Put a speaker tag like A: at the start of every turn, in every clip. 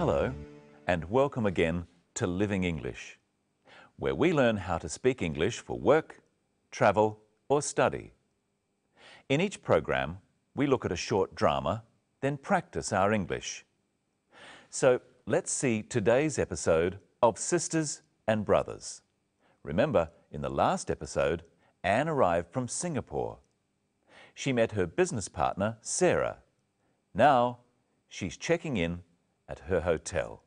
A: Hello, and welcome again to Living English, where we learn how to speak English for work, travel, or study. In each program, we look at a short drama, then practice our English. So let's see today's episode of Sisters and Brothers. Remember, in the last episode, Anne arrived from Singapore. She met her business partner, Sarah. Now, she's checking in at her hotel.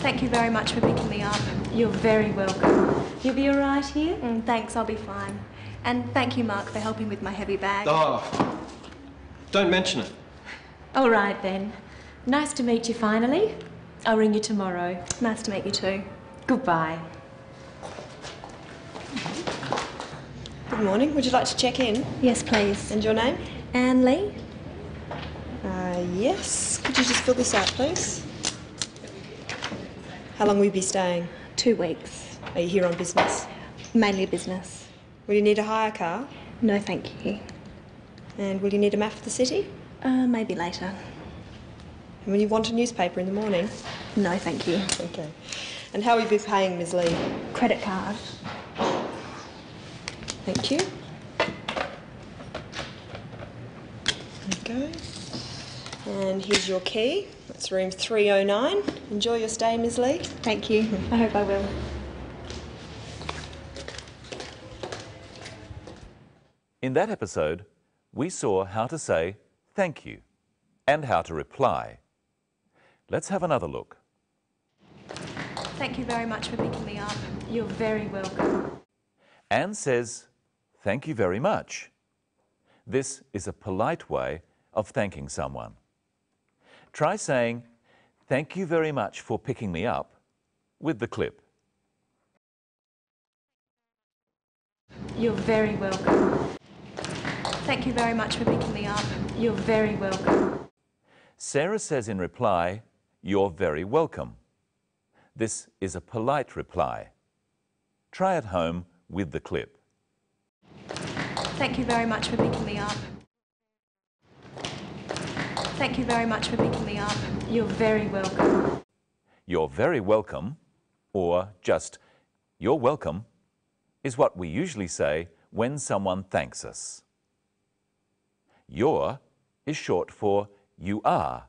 B: Thank you very much for picking me up.
C: You're very welcome. You'll be all right here?
B: Thanks, I'll be fine. And thank you, Mark, for helping with my heavy bag.
D: Oh, don't mention it.
C: All right then. Nice to meet you finally. I'll ring you tomorrow.
B: Nice to meet you too.
C: Goodbye.
E: Good morning. Would you like to check in?
B: Yes, please.
E: And your name?
B: Anne Lee?
E: Yes. Could you just fill this out, please? How long will you be staying?
B: 2 weeks.
E: Are you here on business?
B: Mainly business.
E: Will you need a hire car?
B: No, thank you.
E: And will you need a map of the city?
B: Maybe later.
E: And will you want a newspaper in the morning?
B: No, thank you.
E: Okay. And how will you be paying, Ms. Lee?
B: Credit card.
E: Thank you. There you go. And here's your key. That's room 309. Enjoy your stay, Ms. Lee.
B: Thank you. I hope I will.
A: In that episode, we saw how to say thank you and how to reply. Let's have another look.
B: Thank you very much for picking me up.
C: You're very welcome.
A: Anne says, thank you very much. This is a polite way of thanking someone. Try saying, thank you very much for picking me up with the clip.
C: You're very welcome.
B: Thank you very much for picking me up.
C: You're very welcome.
A: Sarah says in reply, you're very welcome. This is a polite reply. Try at home with the clip.
B: Thank you very much for picking me up. Thank you very much for picking me up.
C: You're very welcome.
A: You're very welcome, or just you're welcome, is what we usually say when someone thanks us. Your is short for you are.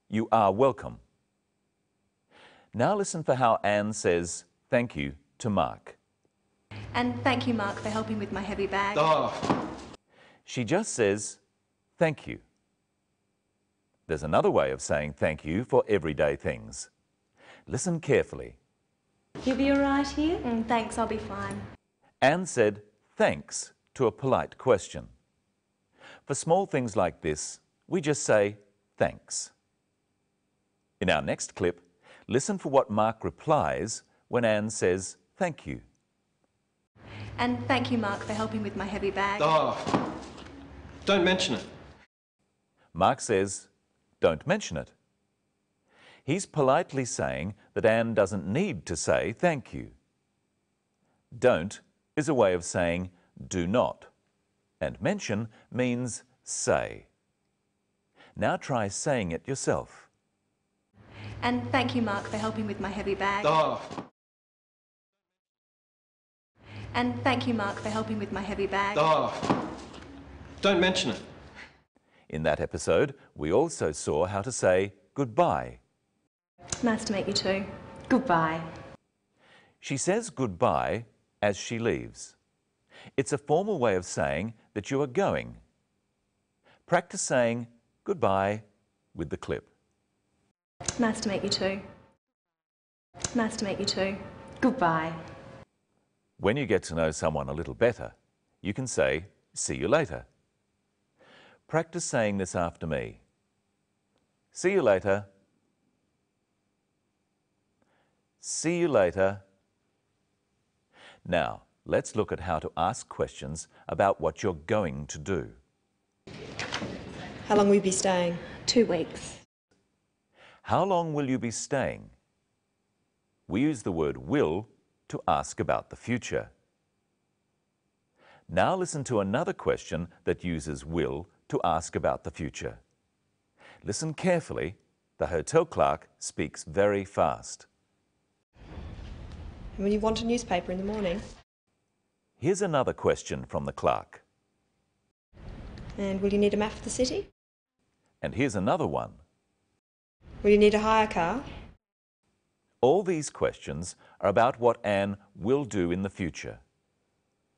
A: You are welcome. Now listen for how Anne says thank you to Mark.
B: And thank you, Mark, for helping with my heavy bag.
D: Oh,
A: She just says thank you. There's another way of saying thank you for everyday things. Listen carefully.
C: You'll be all right here?
B: Thanks, I'll be fine.
A: Anne said thanks to a polite question. For small things like this, we just say thanks. In our next clip, listen for what Mark replies when Anne says thank you.
B: And thank you, Mark, for helping with my heavy bag.
D: oh, don't mention it.
A: Mark says, don't mention it. He's politely saying that Anne doesn't need to say thank you. Don't is a way of saying do not, and mention means say. Now try saying it yourself.
B: And thank you, Mark, for helping with my heavy bag.
D: Oh,
B: And thank you, Mark, for helping with my heavy bag.
D: oh, don't mention it.
A: In that episode, we also saw how to say goodbye.
B: Nice to meet you too.
C: Goodbye.
A: She says goodbye as she leaves. It's a formal way of saying that you are going. Practice saying goodbye with the clip.
B: Nice to meet you too. Nice to meet you too.
C: Goodbye.
A: When you get to know someone a little better, you can say, "See you later." Practice saying this after me. See you later. See you later. Now, let's look at how to ask questions about what you're going to do.
E: How long will you be staying?
B: 2 weeks.
A: How long will you be staying? We use the word will to ask about the future. Now listen to another question that uses will to ask about the future. Listen carefully. The hotel clerk speaks very fast.
E: And will you want a newspaper in the morning?
A: Here's another question from the clerk.
E: And will you need a map of the city?
A: And here's another one.
E: Will you need a hire car?
A: All these questions are about what Anne will do in the future.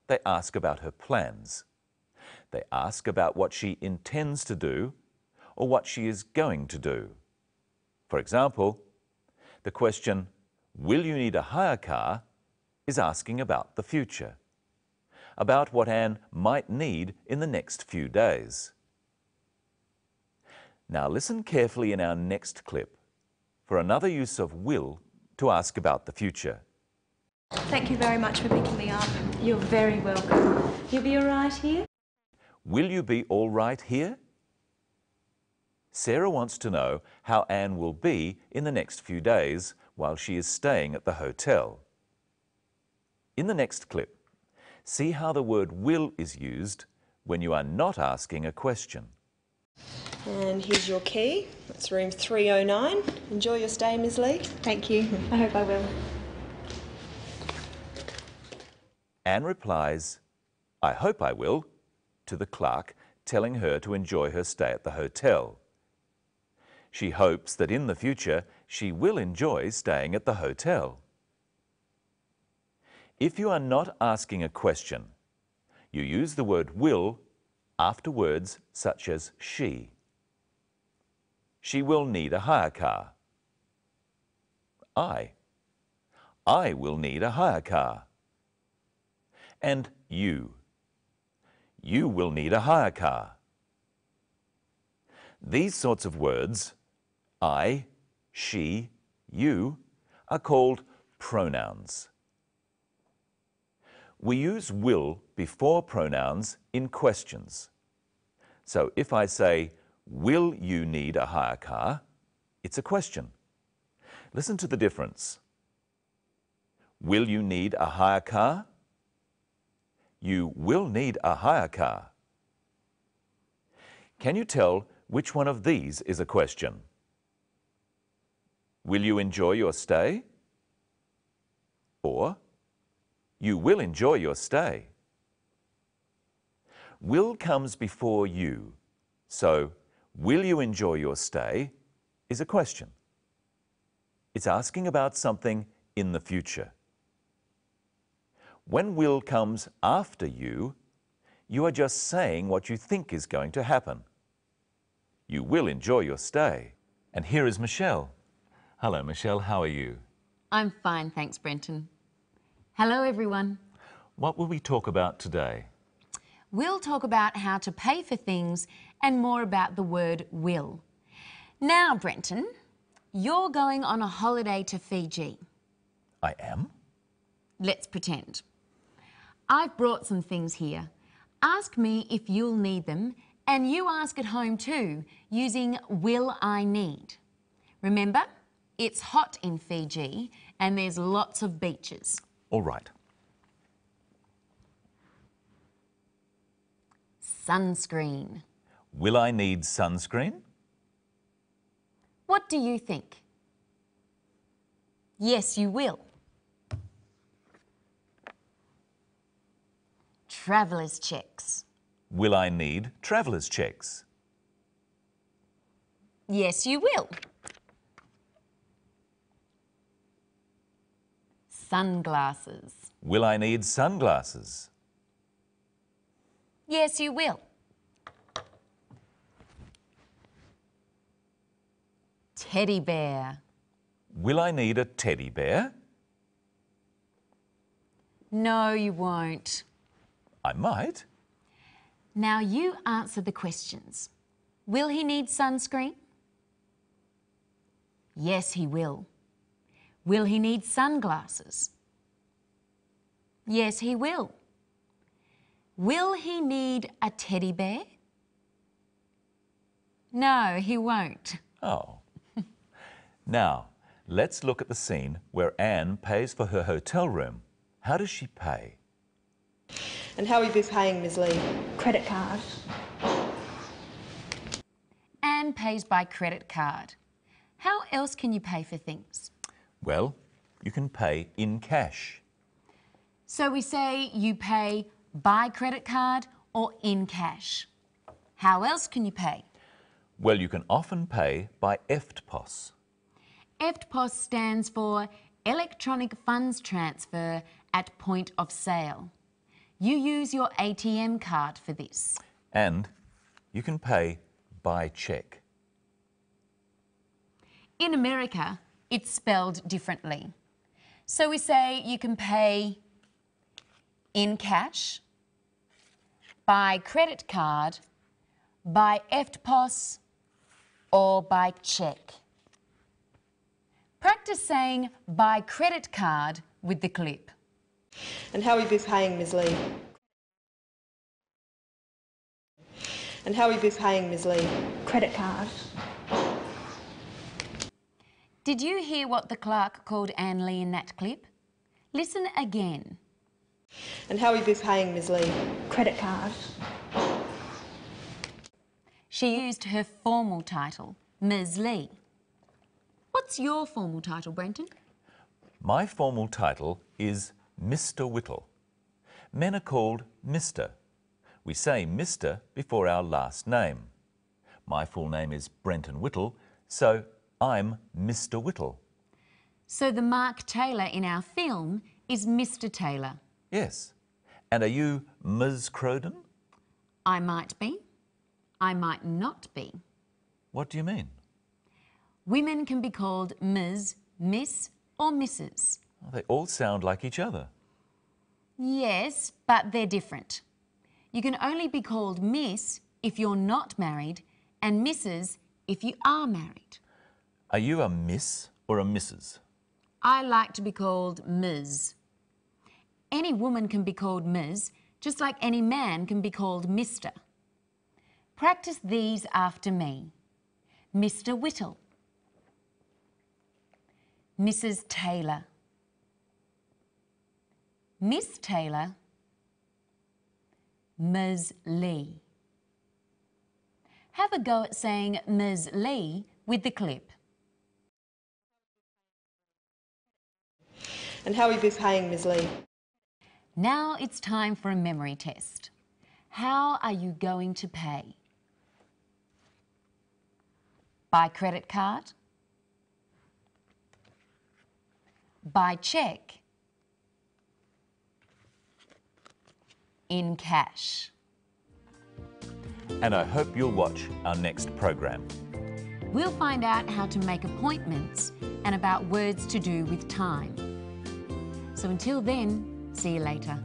A: They ask about her plans. They ask about what she intends to do or what she is going to do. For example, the question, "Will you need a hire car?" is asking about the future, about what Anne might need in the next few days. Now listen carefully in our next clip for another use of will to ask about the future.
B: Thank you very much for picking me up.
C: You're very welcome. You'll be all right here?
A: Will you be all right here? Sarah wants to know how Anne will be in the next few days while she is staying at the hotel. In the next clip, see how the word will is used when you are not asking a question.
E: And here's your key. That's room 309. Enjoy your stay, Ms. Lee.
B: Thank you. I hope I will.
A: Anne replies, "I hope I will," to the clerk, telling her to enjoy her stay at the hotel. She hopes that in the future she will enjoy staying at the hotel. If you are not asking a question, you use the word will after words such as she. She will need a hire car. I will need a hire car. And you will need a hire car. These sorts of words, I, she, you, are called pronouns. We use will before pronouns in questions. So if I say, "Will you need a hire car?" it's a question. Listen to the difference. Will you need a hire car? You will need a hire car. Can you tell which one of these is a question? Will you enjoy your stay? Or, you will enjoy your stay. Will comes before you, so will you enjoy your stay is a question. It's asking about something in the future. When will comes after you are just saying what you think is going to happen. You will enjoy your stay. And here is Michelle. Hello, Michelle. How are you?
F: I'm fine, thanks, Brenton. Hello, everyone.
A: What will we talk about today?
F: We'll talk about how to pay for things and more about the word will. Now, Brenton, you're going on a holiday to Fiji.
A: I am?
F: Let's pretend. I've brought some things here. Ask me if you'll need them, and you ask at home too, using will I need. Remember, it's hot in Fiji and there's lots of beaches.
A: All right.
F: Sunscreen.
A: Will I need sunscreen?
F: What do you think? Yes, you will. Traveller's checks.
A: Will I need traveller's checks?
F: Yes, you will. Sunglasses.
A: Will I need sunglasses?
F: Yes, you will. Teddy bear.
A: Will I need a teddy bear?
F: No, you won't.
A: I might.
F: Now you answer the questions. Will he need sunscreen? Yes, he will. Will he need sunglasses? Yes, he will. Will he need a teddy bear? No, he won't.
A: Oh. Now, let's look at the scene where Anne pays for her hotel room. How does she pay?
E: And how will you be paying, Ms. Lee?
B: Credit card.
F: Anne pays by credit card. How else can you pay for things?
A: Well, you can pay in cash.
F: So we say you pay by credit card or in cash. How else can you pay?
A: Well, you can often pay by EFTPOS.
F: EFTPOS stands for Electronic Funds Transfer at Point of Sale. You use your ATM card for this.
A: And you can pay by cheque.
F: In America, it's spelled differently. So we say you can pay in cash, by credit card, by EFTPOS, or by cheque. Practice saying by credit card with the clip.
E: And how will you be paying, Ms. Lee? And how will you be paying, Ms. Lee?
B: Credit card.
F: Did you hear what the clerk called Anne Lee in that clip? Listen again.
E: And how will you be paying, Ms. Lee?
B: Credit card.
F: She used her formal title, Ms. Lee. What's your formal title, Brenton?
A: My formal title is Mr. Whittle. Men are called Mr. We say Mr. before our last name. My full name is Brenton Whittle, so I'm Mr. Whittle.
F: So the Mark Taylor in our film is Mr. Taylor.
A: Yes. And are you Ms. Crowden?
F: I might be. I might not be.
A: What do you mean?
F: Women can be called Ms., Miss or Mrs.
A: Well, they all sound like each other.
F: Yes, but they're different. You can only be called Miss if you're not married and Mrs. if you are married.
A: Are you a Miss or a Mrs.?
F: I like to be called Ms. Any woman can be called Ms., just like any man can be called Mr. Practice these after me. Mr. Whittle. Mrs. Taylor. Miss Taylor. Ms. Lee. Have a go at saying Ms. Lee with the clip.
E: And how will you be paying, Ms. Lee?
F: Now it's time for a memory test. How are you going to pay? By credit card? By cheque? In cash?
A: And I hope you'll watch our next program.
F: We'll find out how to make appointments and about words to do with time. So until then, see you later.